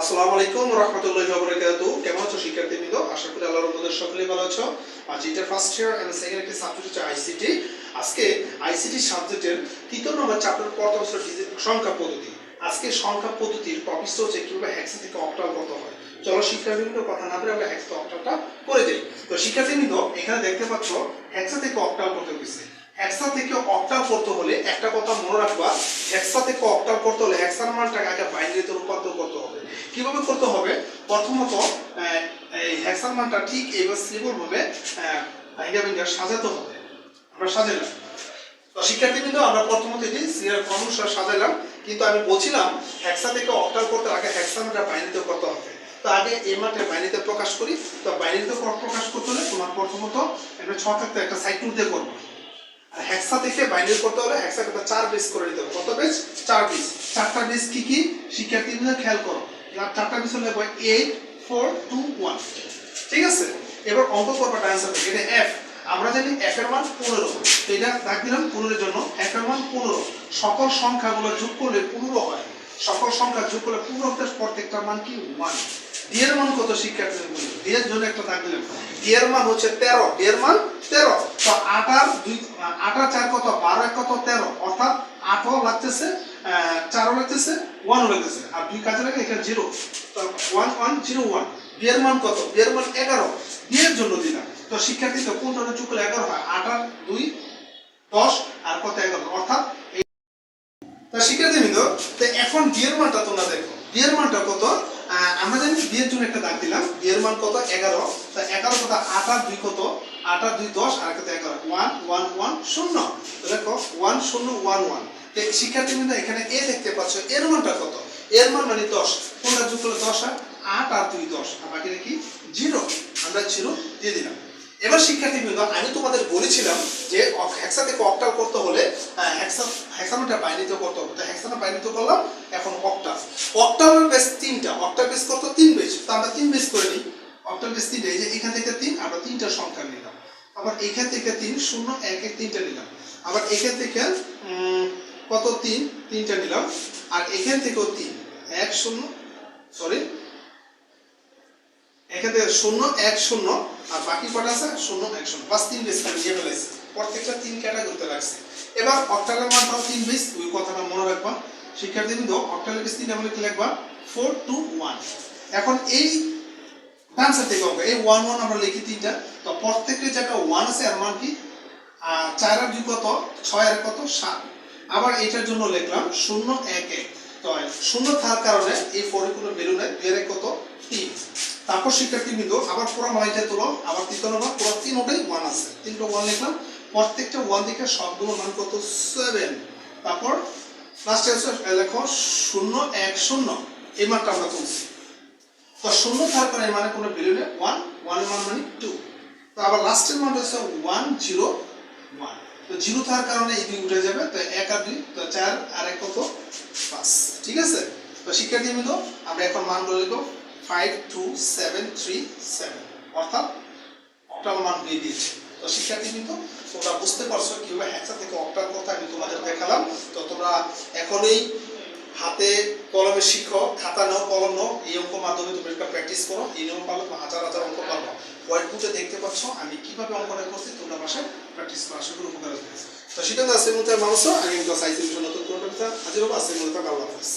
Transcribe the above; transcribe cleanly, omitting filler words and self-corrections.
আসসালামু আলাইকুম রাহমাতুল্লাহি ওয়া বারাকাতুহু। কেমন আছো শিক্ষার্থীবৃন্দ? আশা করি আল্লাহর রহমতে সকলেই ভালো আছো। আজ এটা ফার্স্ট ইয়ার এন্ড সেকেন্ড একটি সাবজেক্ট হচ্ছে আইসিটি। আজকে আইসিটি সাবজেক্টের তৃতীয় নম্বর চ্যাপ্টার পড়তে হচ্ছে সংখ্যা পদ্ধতি। আজকে সংখ্যা পদ্ধতির টপিকটা হচ্ছে কিভাবে হেক্সা থেকে অক্টাল করতে হয়। চলো শিক্ষার্থীবৃন্দ কথা না বলে আমরা হেক্সা থেকে অক্টালটা করে যাই। তো শিক্ষার্থীবৃন্দ এখানে দেখতে পাচ্ছ হেক্সা থেকে অক্টাল করতে হয়েছে। হেক্সা থেকে অক্টাল করতে হলে একটা কথা মনে রাখবা, হেক্সা থেকে অক্টাল করতে হলে হেক্সার মানটাকে আগে বাইনারিতে রূপান্তর করতে হবে। কিভাবে করতে হবে? প্রথমত এই হেক্সার মানটা ঠিক এইভাবে সিম্বল ভাবে ভাঙা সাজাতে হবে। আমরা সাজালাম। তো শিক্ষার্থীবৃন্দ আমরা প্রথমত এটি সিরিয়াল ক্রম অনুসারে সাজালাম, কিন্তু আমি বলছিলাম হেক্সা থেকে অক্টাল করতে আগে হেক্সা মানটা বাইনারিতে করতে হবে। তো আগে এই মানটা বাইনারিতে প্রকাশ করি। তো বাইনারিতে প্রকাশ করতে হলে তোমার প্রথমত একটা ছক একটা সাইকেল দিয়ে করবে। আর হেক্সা থেকে বাইনারি করতে হলে হেক্সাকে 4 বেস করে নিতে হবে। কত বেস? 4 বেস। 4টা বেস কি কি শিক্ষার্থীবৃন্দ খেয়াল করো। এবার 4টা বেস হলে 8 4 2 1। ঠিক আছে? এবার অঙ্ক করবা অ্যানসার থেকে। এটা f। আমরা জানি f এর মান 15। তো এটা দাগ দিলাম 15 এর জন্য। f এর মান 15। সকল সংখ্যাগুলো যোগ করলে 15 হয়। সকল সংখ্যা যোগ করলে 15 হতে প্রত্যেকটার মান কি 1। d এর মান কত শিক্ষার্থীবৃন্দ? d এর জন্য একটা দাগ দিলাম। d এর মান হচ্ছে 13। d এর মান 13। তো 8 আর 4 কত? 12 1 কত? 13। অর্থাৎ 8ও লাগতেছে 4ও লাগতেছে 1ও লাগতেছে। আর 2 কাজে লাগে এখানে 0। তো 1 1 0 1। d এর মান কত? d এর মান 11। d এর জন্য দিলাম। তো শিক্ষার্থীরা কোনটা যোগ করলে 11 হয়? 8 আর 2 10 আর কত 11। অর্থাৎ তা শিক্ষার্থীবৃন্দ তো এখন d এর মানটা তোমরা দেখো। d এর মানটা কত? আমরা জানি d এর জন্য একটা দাগ দিলাম। d এর মান কত? 11। তো 11 কত? 8 আর 2 কত? 8 আর 2 10 আর কত 11 1 1 1 0। তো দেখো 1 0 1 1। তো শিক্ষার্থীবৃন্দ এখানে a দেখতে পাচ্ছ, এর মানটা কত? এর মান মানে 10। কোনটা যোগ করলে 10 হয়? 8 আর 2 10 আর বাকি কি 0। আমরা 0 দিয়ে দিলাম। এবার শিক্ষার্থীবৃন্দ আমি তোমাদের বলেছিলাম যে হেক্সা থেকে অক্টাল করতে হলে হেক্সানোটা বাইনারিতে করতে হবে। তো হেক্সানো বাইনারিতে করলাম। এখন অক্টাল। অক্টালের বেস 3টা। অক্টাল বেস কত? 3 বেস। তো আমরা 3 বেস করে নিই। অক্টাল বেস 3 এই যে এখান থেকে 3 আমরা 3টা সংখ্যা নিলাম। আবার এখান থেকে 3 0 1 1 3টা নিলাম। আবার এখান থেকে কত 3 3টা নিলাম। আর এখান থেকেও 3 1 0 সরি এখান থেকে 0 1 0 আর বাকি কটা আছে 0 1 0 বাস 3 বেস করে নিয়ে ফেলেছি। প্রত্যেকটা 3 ক্যাটাগরিতে রাখছি। এবার অক্টালের মানটাও 3 বেস। ওই কথাটা মনে রাখবা শিক্ষার্থীবৃন্দ। অক্টালের বেস 3 আমরা কি লিখবা? 4 2 1। এখন এই ডান থেকে অঙ্ক এই 1 1 আমরা লিখি 3টা। তো প্রত্যেকটা যেটা 1 আছে এর মান কি 4 আর 2 কত? 6 আর কত? 7। আবার এটার জন্য লিখলাম 0 1 1। তো 0 থাকার কারণে এই 4 এর কোনো ভ্যালু নাই। 2 এর কত? 3। তারপর শিক্ষার্থীবৃন্দ আবার পুরো মাইটা তুলো। আবার তৃতীয় নম্বর পুরো 3টাই 1 আছে। 3টা 1 লিখলাম। প্রত্যেকটা 1 থেকে সবগুলো মান কত? 7। তারপর লাস্টে লেখো 0 1 0। এই মানটা আমরা তুলছি। তো 0 থাকার কারণে মানে কোনো ভ্যালু নেই 1 1 এর মান মানে 2। তো আবার লাস্টের মানটা হচ্ছে 1 0 1। তো 0 থাকার কারণে এই 2 উঠে যাবে। তো 1 আর 2 তো 4 আর 1 কত? 5। ঠিক আছে? তো শিক্ষার্থীবৃন্দ আমরা এখন মানগুলো লিখব 5 2 7 3 7। অর্থাৎ অক্টাল মান হয়ে দিয়েছে। তো শিক্ষার্থীবৃন্দ তোমরা বুঝতে পারছো কিভাবে হেক্সা থেকে অক্টাল করতে আমি তোমাদের দেখালাম। তো তোমরা এখনই হাতে কলমে শিখো, খাতা নাও কলম নাও। এই অঙ্ক মাধ্যমে তুমি একটা প্র্যাকটিস করো। এই নিয়ম পারলে তুমি হাজার হাজার অঙ্ক পারবো। হোয়াইট বোর্ডে দেখতে পাচ্ছ আমি কিভাবে অঙ্কটা করছি। তোমরা বাসায় প্র্যাকটিস করো। আশা করি উপকার হবে। তো সেটা আছে মতো মানুষ আমি কিন্তু সাইজ নতুন কোনো আজীবন আছে মতো আল্লাহ হাফেজ।